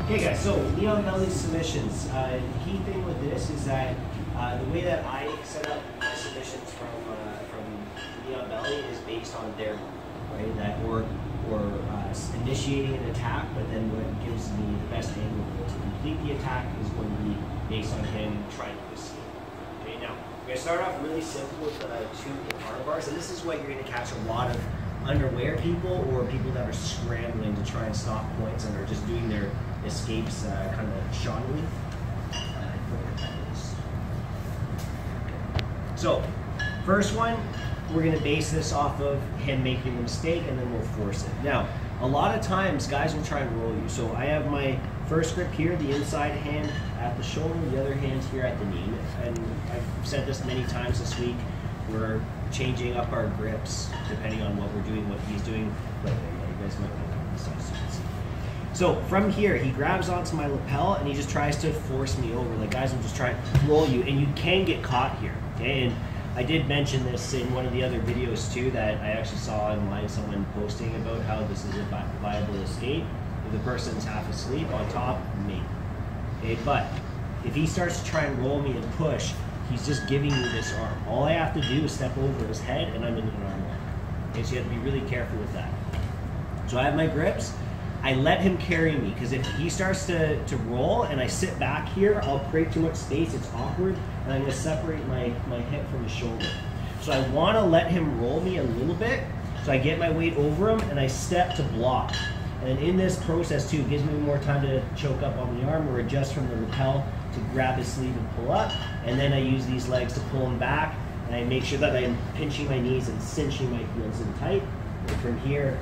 Okay guys, so knee on belly submissions. The key thing with this is that the way that I set up my submissions from knee on belly is based on their move, right? That or initiating an attack, but then what gives me the best angle to complete the attack is going to be based on him trying to escape. Okay, now we're gonna start off really simple with 2 arm bars, and this is what you're gonna catch a lot of underwear people or people that are scrambling to try and stop points and are just doing their escapes kind of shoddily. So, first one, we're going to base this off of him making a mistake and then we'll force it. Now, a lot of times guys will try and roll you. So I have my first grip here, the inside hand at the shoulder, the other hand's here at the knee. And I've said this many times this week, we're changing up our grips depending on what we're doing, what he's doing. But you guys might want to come this side so you can see. So from here, he grabs onto my lapel and he just tries to force me over. Like guys will just try to roll you, and you can get caught here. Okay, and I did mention this in one of the other videos too that I actually saw online, someone posting about how this is a viable escape. If the person's half asleep on top, maybe. Okay, but if he starts to try and roll me and push, he's just giving me this arm. All I have to do is step over his head and I'm in an arm lock. Okay, so you have to be really careful with that. So I have my grips. I let him carry me, because if he starts to roll and I sit back here, I'll create too much space, it's awkward, and I'm going to separate my hip from his shoulder. So I want to let him roll me a little bit, so I get my weight over him and I step to block. And in this process too, it gives me more time to choke up on the arm or adjust from the lapel to grab his sleeve and pull up, and then I use these legs to pull him back, and I make sure that I'm pinching my knees and cinching my heels in tight. And from here,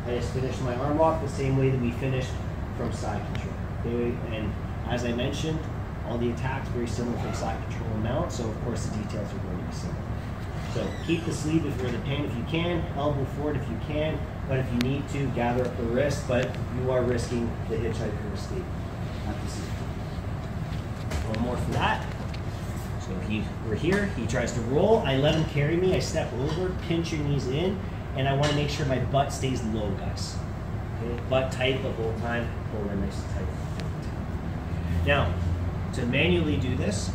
I just finished my arm lock the same way that we finished from side control. Okay? And as I mentioned, all the attacks very similar from side control and mount, so of course the details are going to be similar. So keep the sleeve if you're in the pain if you can, elbow forward if you can, but if you need to, gather up the wrist, but you are risking the hitchhiker escape at the sleeve. One more for that. So we're here, he tries to roll, I let him carry me, I step over, pinch your knees in, and I want to make sure my butt stays low, guys. Okay? Butt tight the whole time, pull in nice and tight. Now, to manually do this,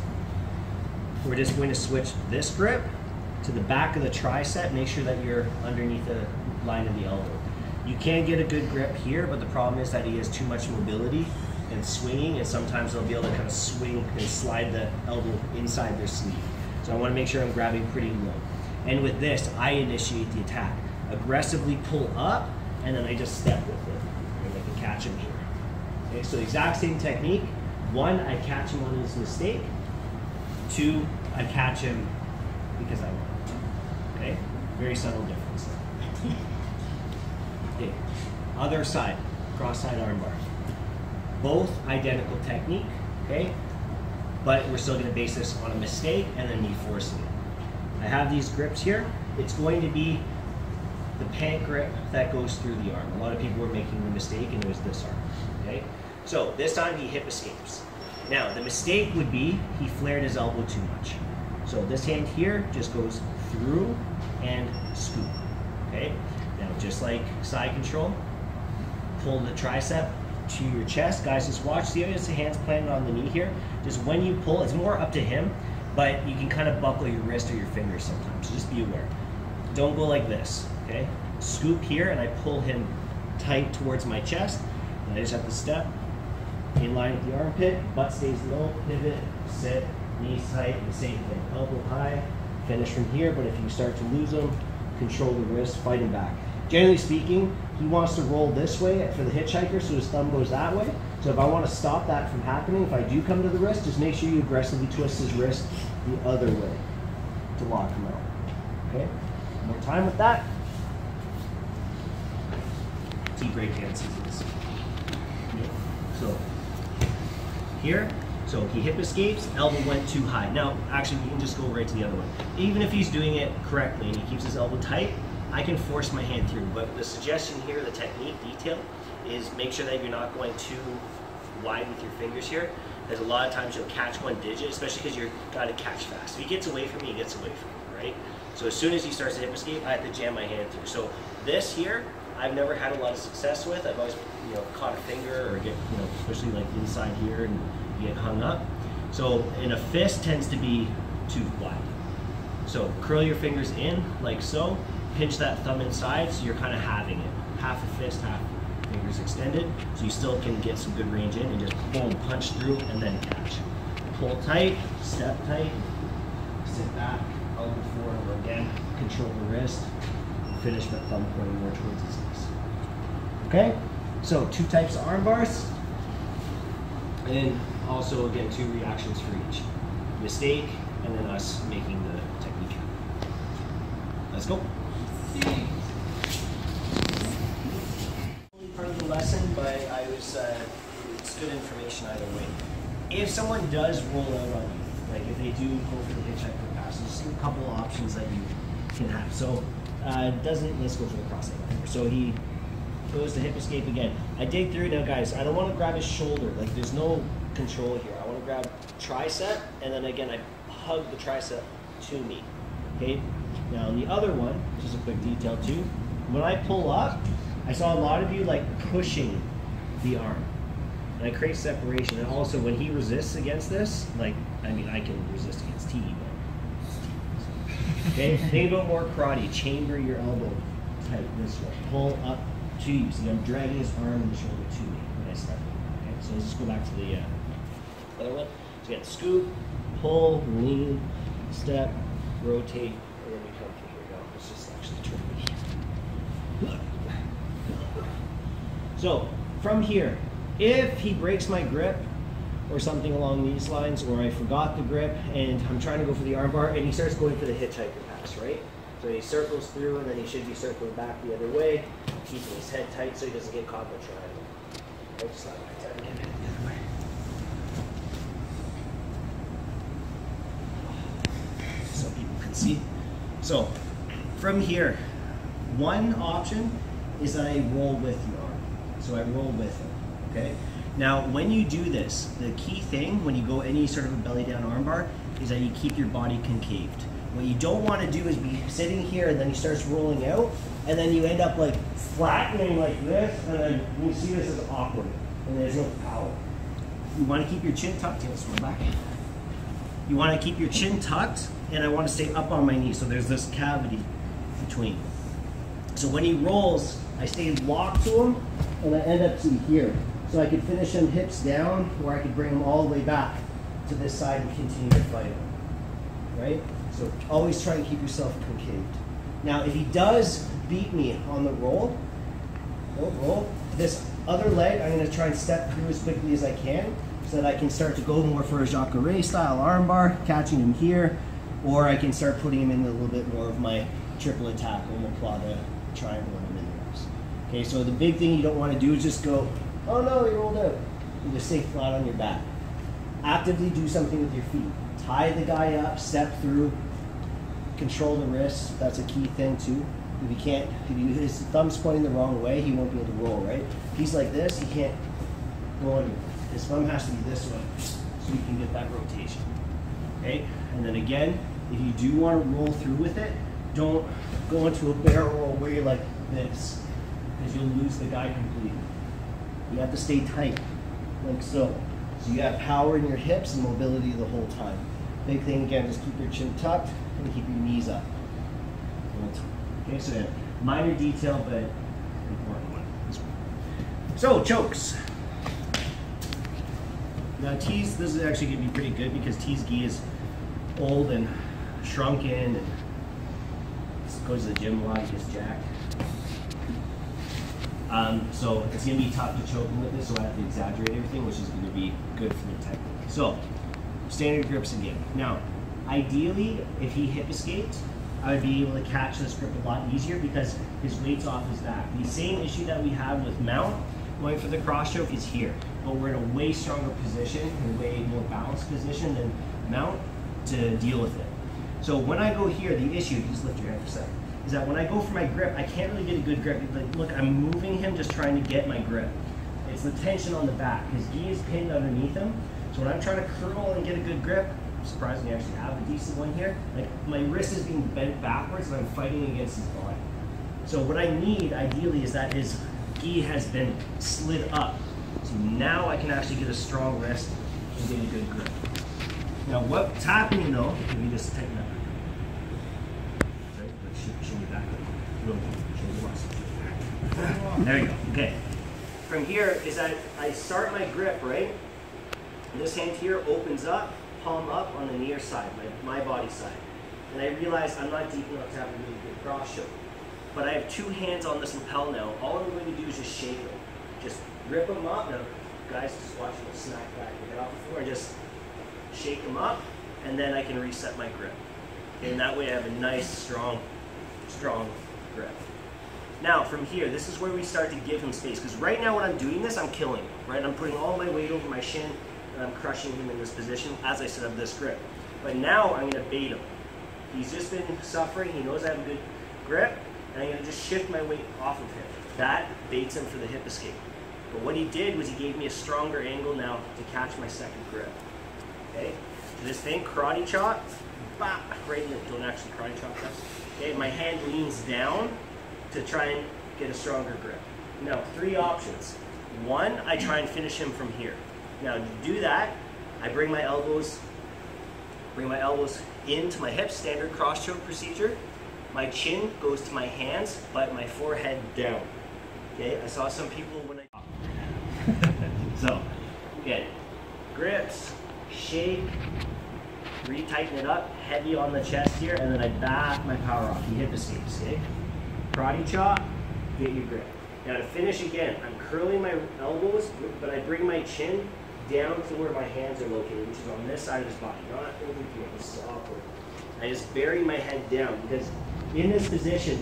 we're just going to switch this grip to the back of the tricep, make sure that you're underneath the line of the elbow. You can get a good grip here, but the problem is that he has too much mobility and swinging, and sometimes they'll be able to kind of swing and slide the elbow inside their sleeve. So I want to make sure I'm grabbing pretty low. And with this, I initiate the attack. Aggressively pull up, and then I just step with it. And I can catch him here. Okay, so the exact same technique. 1, I catch him on his mistake. 2, I catch him because I want to. Okay? Very subtle difference. Okay. Other side, cross-side armbar. Both identical technique, okay? But we're still going to base this on a mistake and then me forcing it. I have these grips here. It's going to be the pant grip that goes through the arm. A lot of people were making the mistake and it was this arm, okay? So this time he hip escapes. Now the mistake would be he flared his elbow too much. So this hand here just goes through and scoop, okay? Now just like side control, pull the tricep to your chest. Guys, just watch, see how his hand's planted on the knee here? Just when you pull, it's more up to him, but you can kind of buckle your wrist or your fingers sometimes, so just be aware. Don't go like this, okay? Scoop here and I pull him tight towards my chest, and I just have to step in line with the armpit, butt stays low, pivot, sit, knees tight, the same thing. Elbow high, finish from here, but if you start to lose him, control the wrist, fight him back. Generally speaking, he wants to roll this way for the hitchhiker, so his thumb goes that way. So if I want to stop that from happening, if I do come to the wrist, just make sure you aggressively twist his wrist the other way to lock him out. Okay? One more time with that. T-break hand sequence. So here, so he hip escapes, elbow went too high. Now, actually, you can just go right to the other one. Even if he's doing it correctly and he keeps his elbow tight, I can force my hand through. But the suggestion here, the technique detail, is make sure that you're not going too wide with your fingers here, because a lot of times you'll catch one digit, especially because you're got to catch fast. If he gets away from me, he gets away from me, right? So as soon as he starts to hip escape, I have to jam my hand through. So this here, I've never had a lot of success with. I've always, caught a finger or get, especially like inside here and you get hung up. So, and a fist tends to be too wide. So curl your fingers in like so, pinch that thumb inside so you're kind of halving it. Half a fist, half fingers extended, so you still can get some good range in and just boom, punch through and then catch. Pull tight, step tight, sit back, elbow forward again, control the wrist, finish my thumb pointing more towards his knees. Okay, so 2 types of arm bars, and also again 2 reactions for each. Mistake, and then us making the technique. Let's go. Part of the lesson, but it's good information either way. If someone does roll out on you, like if they do go for the hitchhiker pass, there's a couple of options that you can have. So let's go for the cross leg. So he goes to hip escape again. I dig through now, guys. I don't want to grab his shoulder. Like there's no control here. I want to grab tricep, and then again I hug the tricep to me. Okay. Now on the other one, which is a quick detail too, when I pull up, I saw a lot of you like pushing the arm, and I create separation. And also when he resists against this, like, I mean, I can resist against T, but okay. Think about more karate. Chamber your elbow tight this way. Pull up to you. See, I'm dragging his arm and the shoulder to me when I step. Okay, so let's just go back to the other one. So again, scoop, pull, lean, step, rotate, and then we come from here. Go. Let's just actually turn it. So from here, if he breaks my grip or something along these lines, or I forgot the grip and I'm trying to go for the arm bar and he starts going for the hitchhiker pass, right? So he circles through and then he should be circling back the other way, keeping his head tight so he doesn't get caught in the triangle. Right, just like that, and get it the other way. So people can see. So from here, one option is that I roll with your arm. So I roll with him, okay? Now, when you do this, the key thing when you go any sort of a belly down arm bar is that you keep your body concaved. What you don't want to do is be sitting here and then he starts rolling out and then you end up like flattening like this, and then you see this as awkward and there's no power. You want to keep your chin tucked. Let's roll back. You want to keep your chin tucked, and I want to stay up on my knee, so there's this cavity between. So when he rolls, I stay locked to him and I end up to here. So I could finish him hips down, or I could bring him all the way back to this side and continue to fight him, right? So always try and keep yourself concaved. Now, if he does beat me on the roll, this other leg, I'm gonna try and step through as quickly as I can so that I can start to go more for a Jacare style armbar, catching him here, or I can start putting him in a little bit more of my triple attack, omoplata triangle when I'm in the reps. Okay, so the big thing you don't wanna do is just go, oh no, he rolled out. You just stay flat on your back. Actively do something with your feet. Tie the guy up, step through, control the wrists. That's a key thing too. If his thumb's pointing the wrong way, he won't be able to roll, right? If he's like this, he can't roll anywhere. His thumb has to be this way so you can get that rotation. Okay? And then again, if you do want to roll through with it, don't go into a barrel roll where you're like this, because you'll lose the guy completely. You have to stay tight, like so. So you have power in your hips and mobility the whole time. Big thing again, just keep your chin tucked and keep your knees up. Okay, so yeah, minor detail, but important one. So chokes. Now T's, this is actually gonna be pretty good because T's gi is old and shrunken and goes to the gym a lot, he gets jacked. So it's going to be tough to choke him with this, so I have to exaggerate everything, which is going to be good for the technique. So, standard grips again. Now, ideally, if he hip escaped, I would be able to catch this grip a lot easier because his weight's off his back. The same issue that we have with mount going for the cross choke is here, but we're in a way stronger position, and a way more balanced position than mount to deal with it. So when I go here, the issue, just lift your head for a second, is that when I go for my grip, I can't really get a good grip. Like, look, I'm moving him just trying to get my grip. It's the tension on the back. His gi is pinned underneath him. So when I'm trying to curl and get a good grip, I'm surprised we actually have a decent one here. Like, my wrist is being bent backwards and I'm fighting against his body. So what I need ideally is that his gi has been slid up. So now I can actually get a strong wrist and get a good grip. Now what's happening though, let me just tighten that back. Sorry, let's show me back. There you go, okay. From here is that I start my grip, right? And this hand here opens up, palm up on the near side, my body side. And I realize I'm not deep enough to have a really good cross choke. But I have two hands on this lapel now. All I'm going to do is just shake them. Just rip them up. Now, guys, just watch them snack back and get off the floor. Just shake them up, and then I can reset my grip. Okay, and that way I have a nice, strong grip. Now, from here, this is where we start to give him space. Because right now when I'm doing this, I'm killing him. Right? I'm putting all my weight over my shin, and I'm crushing him in this position as I set up this grip. But now I'm going to bait him. He's just been suffering. He knows I have a good grip. And I'm going to just shift my weight off of him. That baits him for the hip escape. But what he did was he gave me a stronger angle now to catch my second grip. Okay? So this thing, karate chop, bop, right in the, don't actually karate chop that. Okay, my hand leans down to try and get a stronger grip. Now, three options. One, I try and finish him from here. Now, to do that, I bring my elbows into my hips, standard cross choke procedure. My chin goes to my hands, but my forehead down. Okay, I saw some people when I... So, again, grips, shake, retighten it up, heavy on the chest here, and then I back my power off. He hip escapes, okay? Karate chop, get your grip. Now to finish again, I'm curling my elbows, but I bring my chin down to where my hands are located, which is on this side of his body, not over here. This is awkward. I just bury my head down because in this position,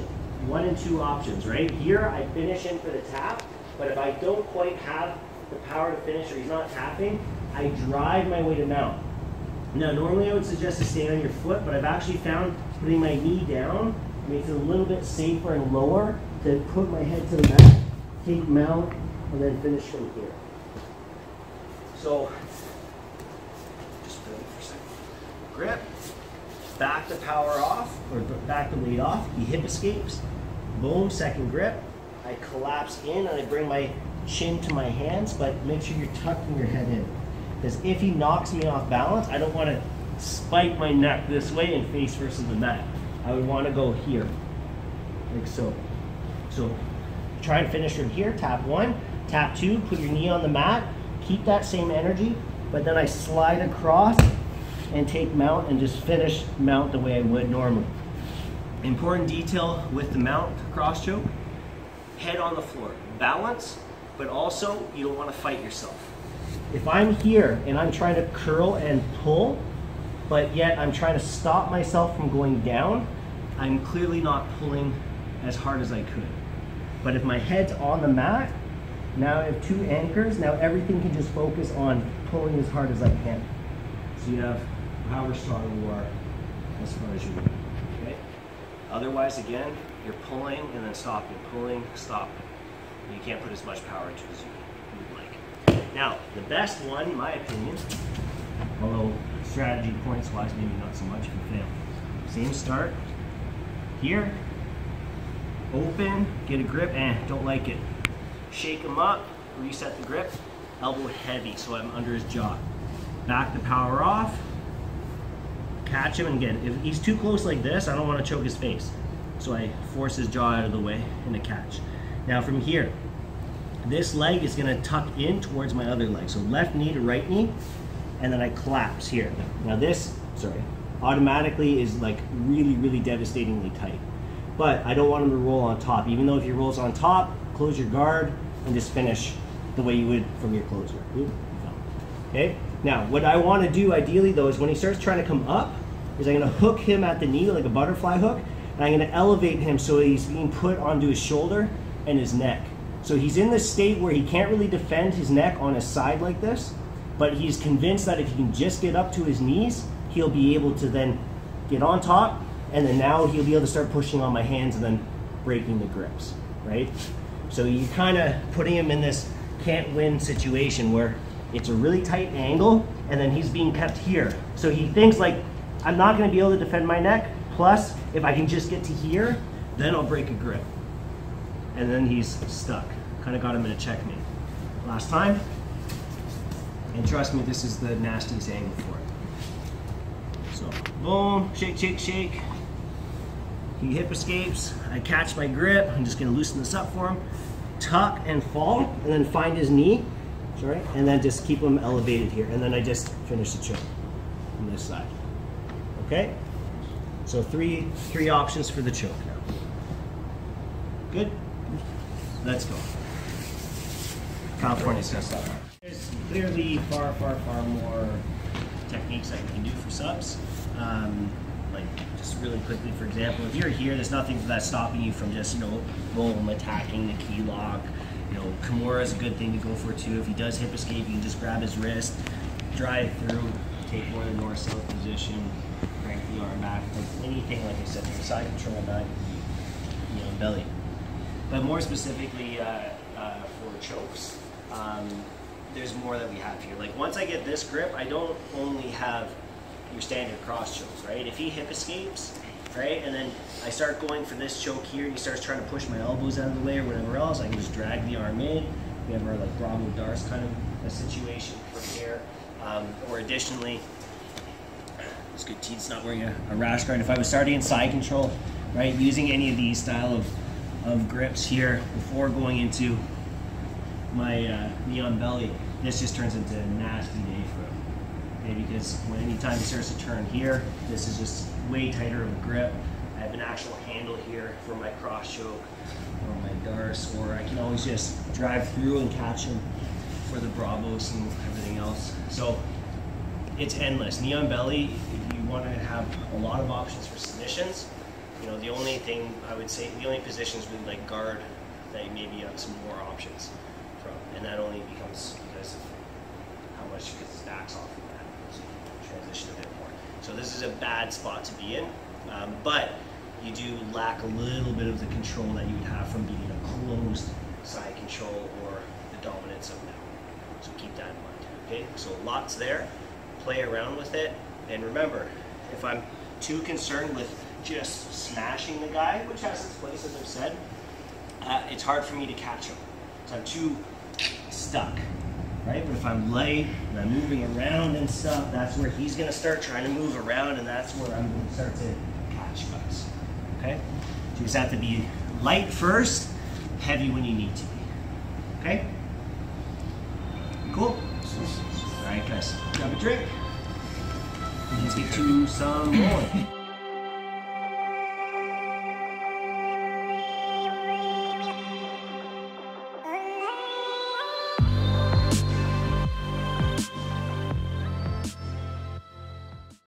one and two options, right? Here, I finish in for the tap, but if I don't quite have the power to finish or he's not tapping, I drive my way to mount. Now, normally I would suggest to stay on your foot, but I've actually found putting my knee down makes it a little bit safer and lower to put my head to the mat, take mount, and then finish from here. So, just put it for a second. Grip. Back the power off, or back the weight off, he hip escapes, boom, second grip, I collapse in and I bring my chin to my hands, but make sure you're tucking your head in. Because if he knocks me off balance, I don't want to spike my neck this way and face versus the mat. I would want to go here, like so. So try and finish from here, tap one, tap two, put your knee on the mat, keep that same energy, but then I slide across and take mount and just finish mount the way I would normally. Important detail with the mount cross choke, head on the floor, balance, but also you don't want to fight yourself. If I'm here and I'm trying to curl and pull, but yet I'm trying to stop myself from going down, I'm clearly not pulling as hard as I could. But if my head's on the mat, now I have two anchors, now everything can just focus on pulling as hard as I can. So you have however strong you are as far as you go. Okay? Otherwise, again, you're pulling and then stopping, pulling, stopping. You can't put as much power into it as you would like. Now, the best one, in my opinion, although strategy points wise, maybe not so much if you fail. Same start. Here, open, get a grip, don't like it. Shake him up, reset the grip, elbow heavy so I'm under his jaw. Back the power off, catch him, and again, if he's too close like this, I don't want to choke his face. So I force his jaw out of the way in a catch. Now from here, this leg is going to tuck in towards my other leg. So left knee to right knee, and then I collapse here. Now this, automatically is like really, really devastatingly tight. But I don't want him to roll on top. Even though if he rolls on top, close your guard and just finish the way you would from your closed guard. Okay? Now, what I want to do ideally though is when he starts trying to come up, is I'm going to hook him at the knee like a butterfly hook, and I'm going to elevate him so he's being put onto his shoulder and his neck. So he's in this state where he can't really defend his neck on his side like this, but he's convinced that if he can just get up to his knees, he'll be able to then get on top, and then now he'll be able to start pushing on my hands and then breaking the grips, right? So you're kind of putting him in this can't win situation where it's a really tight angle and then he's being kept here. So he thinks like, I'm not going to be able to defend my neck, plus if I can just get to here, then I'll break a grip. and then he's stuck. Kind of got him in a checkmate. Last time, and trust me, this is the nastiest angle for it. So, boom, shake, shake, shake. He hip escapes, I catch my grip, I'm just gonna loosen this up for him, tuck and fall, and then find his knee, sorry, and then just keep him elevated here, and then I just finish the choke on this side. Okay? So three options for the choke now. Good? Let's go. California stuff. There's clearly far more techniques that you can do for subs. Like just really quickly, for example, if you're here, there's nothing that's stopping you from just, boom, attacking the key lock. Kimura is a good thing to go for too. If he does hip escape, you can just grab his wrist, drive through, take more of the north-south position, crank the arm back, like anything, like I said, from side control back, belly. But more specifically for chokes, there's more that we have here. Like once I get this grip, I don't only have your standard cross chokes, right? If he hip escapes, right, and then I start going for this choke here, and he starts trying to push my elbows out of the way or whatever else, I can just drag the arm in. We have our like Bravo Darce kind of a situation from here. Or additionally, it's good Teed's not wearing a rash guard. If I was starting in side control, right, using any of these style of grips here before going into my knee on belly, this just turns into a nasty day for him. Okay, because anytime he starts to turn here, this is just way tighter of a grip. I have an actual handle here for my cross choke or my Darce, or I can always just drive through and catch him for the Bravos and everything else. So it's endless. Knee on belly, if you want to have a lot of options for submissions, the only thing I would say, the only positions with like guard that you maybe have some more options from, and that only becomes because of how much you get stacks off of that. So you transition a bit more. So this is a bad spot to be in, but you do lack a little bit of the control that you would have from being a closed side control or the dominance of now. So keep that in mind, okay? So lots there, play around with it, and remember, if I'm too concerned with just smashing the guy, which has its place, as I've said, it's hard for me to catch him. So I'm too stuck, right? But if I'm light and I'm moving around and stuff, that's where he's gonna start trying to move around, and that's where I'm gonna start to catch guys, okay? So you just have to be light first, heavy when you need to be, okay? Cool? All right, guys, grab a drink. Let's get to some more.